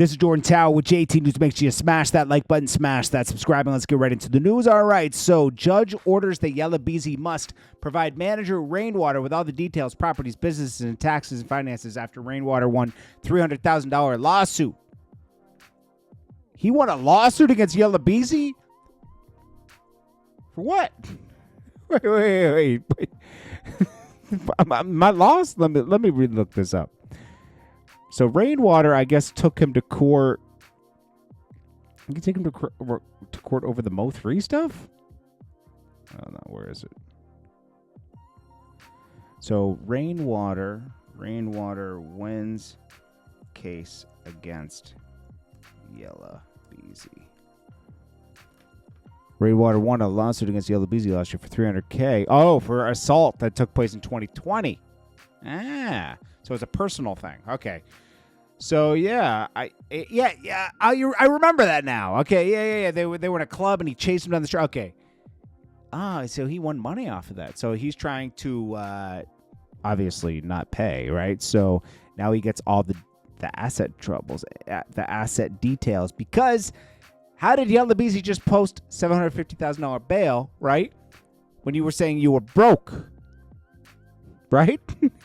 This is Jordan Tower with JT News. Make sure you smash that like button, smash that subscribe, and let's get right into the news. All right, so judge orders that Yella Beezy must provide manager Rainwater with all the details, properties, businesses, and taxes and finances after Rainwater won $300,000 lawsuit. He won a lawsuit against Yella Beezy? For what? Wait. My loss? Let me look this up. So Rainwater, I guess, took him to court. You can take him to court over the MO3 stuff? I don't know. Where is it? So Rainwater wins case against Yella Beezy. Rainwater won a lawsuit against Yella Beezy last year for $300K. Oh, for assault that took place in 2020. So it's a personal thing. Okay. So yeah, I remember that now. Okay, yeah. They were in a club and he chased him down the street. Okay. So he won money off of that. So he's trying to obviously not pay, right? So now he gets all the asset troubles, the asset details, because how did Yella Beezy just post $750,000 bail, right? When you were saying you were broke, right?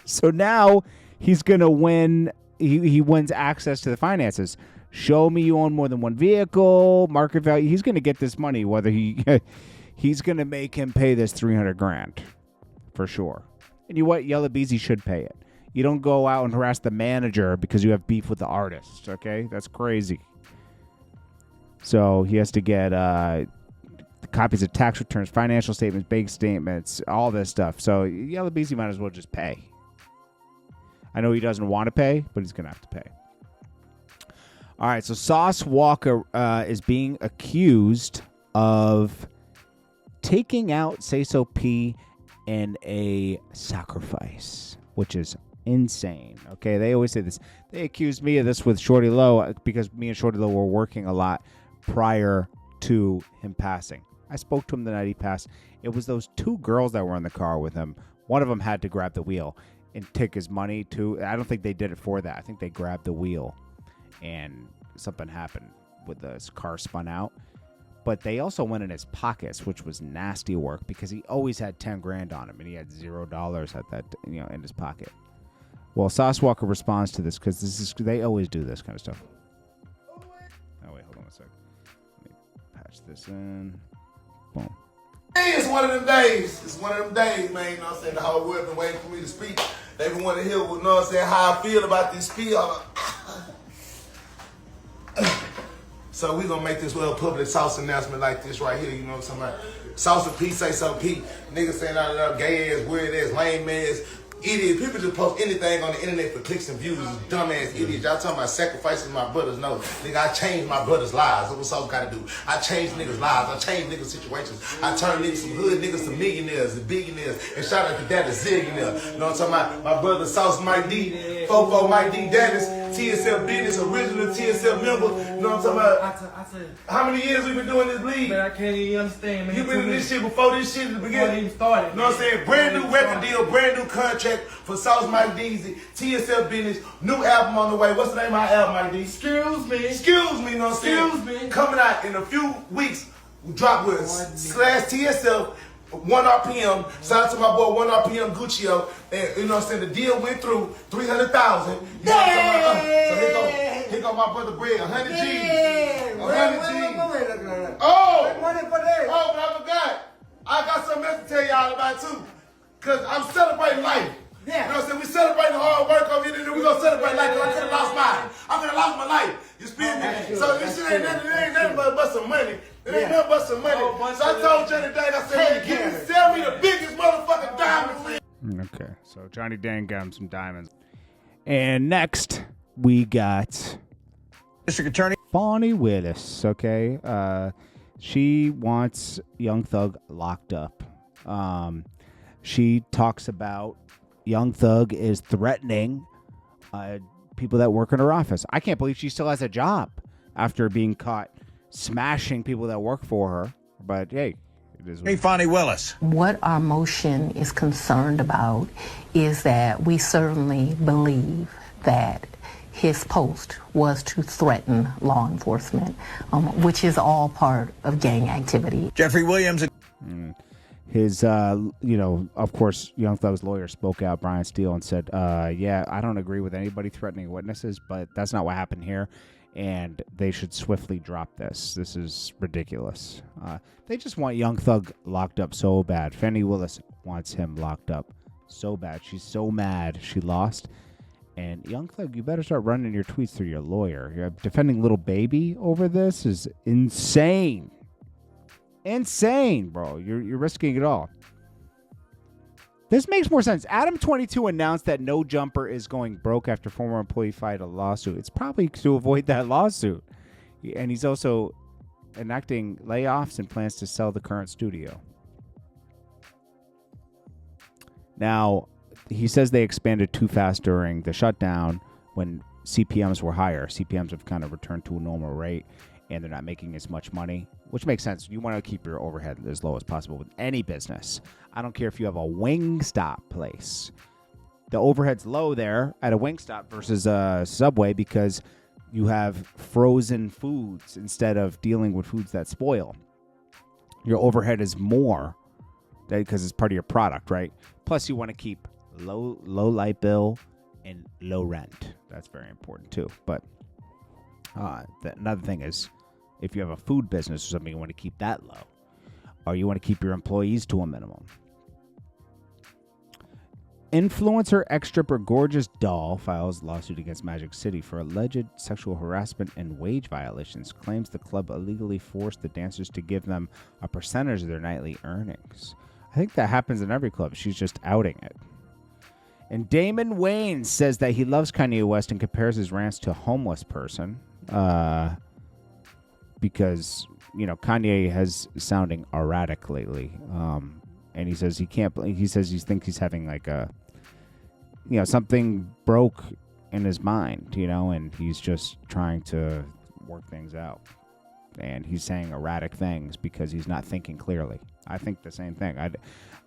So now he's gonna win. He wins access to the finances. Show me you own more than one vehicle, market value. He's going to get this money, whether he's going to make him pay this $300,000 for sure. And you know what? Yella Beezy should pay it. You don't go out and harass the manager because you have beef with the artist. Okay, that's crazy. So he has to get copies of tax returns, financial statements, bank statements, all this stuff. So Yella Beezy might as well just pay. I know he doesn't want to pay, but he's going to have to pay. All right, so Sauce Walka is being accused of taking out Say So P in a sacrifice, which is insane. Okay, they always say this. They accused me of this with Shorty Low because me and Shorty Low were working a lot prior to him passing. I spoke to him the night he passed. It was those two girls that were in the car with him. One of them had to grab the wheel and take his money too. I don't think they did it for that. I think they grabbed the wheel and something happened with the car spun out. But they also went in his pockets, which was nasty work because he always had 10 grand on him and he had $0 at that, in his pocket. Well, Sauce Walka responds to this because they always do this kind of stuff. Oh wait, hold on a sec. Let me patch this in. Boom. Hey, it's one of them days. It's one of them days, man. You know what I'm saying? The whole world been waiting for me to speak. They been wanting to hear, you know what I'm saying, how I feel about this spiel. So we gonna make this little public Sauce announcement like this right here. You know what I'm talking about? Sauce and P, Say So P. Niggas saying out of gay ass, weird ass, lame ass. Idiots. People just post anything on the internet for clicks and views. Dumbass idiots. Y'all talking about sacrificing my brothers. No. Nigga, I changed my brothers' lives. That's what Sauce gotta do. I changed niggas' lives. I changed niggas' situations. I turned niggas some hood niggas to millionaires and billionaires. And shout out to that, a zillionaire. You know what I'm talking about? My brother Sauce Mike D, Fofo Mike D Dennis, TSL Business, original TSL member. You know what I'm talking about? How many years we been doing this league? Man, I can't even understand, man. You been in this shit before this shit began. Before it even started. You know what I'm saying? Brand new record deal, brand new contract for Sauce Mike Deezy, TSL Business, new album on the way. What's the name of my album, Mike D? Excuse me, you know what I'm saying? Excuse me. Coming out in a few weeks. We drop with /TSL 1 RPM. Shout out to my boy 1 RPM Guccio. And you know what I'm saying? The deal went through 300,000. You know what I'm talking about? So here go my brother Brad, 100 G's. 100 G's. Oh, but I forgot. I got something else to tell y'all about too. Cause I'm celebrating life. Yeah. You know what I'm saying? We celebrating hard work over here, and we're gonna celebrate life. Cause I could have lost mine. I could have lost my life. You feel me? So this shit ain't nothing but some money. It ain't nothing but some money. So I told Johnny Dang, I said, sell me the biggest motherfucking diamond. Okay, so Johnny Dang got him some diamonds. And next, we got District Attorney Fani Willis, okay? She wants Young Thug locked up. She talks about Young Thug is threatening people that work in her office. I can't believe she still has a job after being caught smashing people that work for her. But hey, it is. Hey, Fani Willis. What our motion is concerned about is that we certainly believe that his post was to threaten law enforcement, which is all part of gang activity. Jeffrey Williams. His, of course, Young Thug's lawyer spoke out, Brian Steele, and said, yeah, I don't agree with anybody threatening witnesses, but that's not what happened here, and they should swiftly drop this. This is ridiculous. They just want Young Thug locked up so bad. Fani Willis wants him locked up so bad. She's so mad she lost. And Young Thug, you better start running your tweets through your lawyer. You're defending Little Baby over this is insane. Insane, bro. You're risking it all. This makes more sense. Adam22 announced that No Jumper is going broke after former employee filed a lawsuit. It's probably to avoid that lawsuit. And he's also enacting layoffs and plans to sell the current studio. Now, he says they expanded too fast during the shutdown when CPMs were higher. CPMs have kind of returned to a normal rate, and they're not making as much money, which makes sense. You want to keep your overhead as low as possible with any business. I don't care if you have a Wingstop place. The overhead's low there at a Wingstop versus a Subway because you have frozen foods instead of dealing with foods that spoil. Your overhead is more because it's part of your product, right? Plus, you want to keep low light bill and low rent. That's very important too. But another thing is, if you have a food business or something, you want to keep that low, or you want to keep your employees to a minimum. Influencer ex-stripper Gorgeous Doll files lawsuit against Magic City for alleged sexual harassment and wage violations. Claims the club illegally forced the dancers to give them a percentage of their nightly earnings. I think that happens in every club. She's just outing it. And Damon Wayans says that he loves Kanye West and compares his rants to a homeless person. Because, Kanye has sounding erratic lately. And he says he thinks he's having like something broke in his mind, and he's just trying to work things out. And he's saying erratic things because he's not thinking clearly. I think the same thing.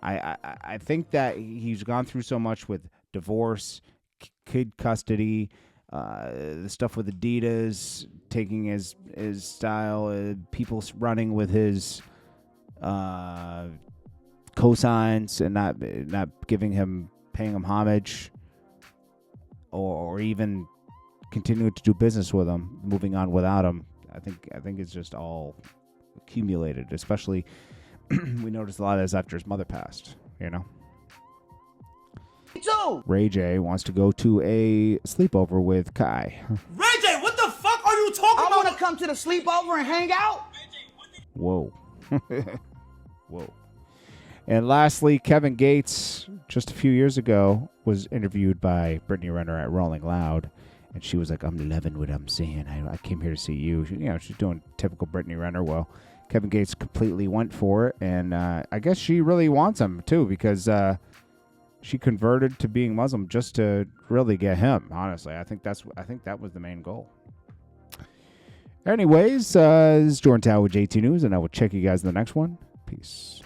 I think that he's gone through so much with divorce, kid custody, the stuff with Adidas, taking his style, people running with his cosigns and not paying him homage, or even continuing to do business with him, moving on without him. I think it's just all accumulated. Especially, we noticed a lot of this after his mother passed. Ray J wants to go to a sleepover with Kai. Ray J, what the fuck are you talking about? I want to come to the sleepover and hang out. Whoa. Whoa. And lastly, Kevin Gates, just a few years ago, was interviewed by Brittany Renner at Rolling Loud. And she was like, I'm loving what I'm seeing. I came here to see you. She's doing typical Brittany Renner. Well, Kevin Gates completely went for it. And I guess she really wants him, too, because she converted to being Muslim just to really get him, honestly. I think that was the main goal. Anyways, this is Jordan Tower with JT News, and I will check you guys in the next one. Peace.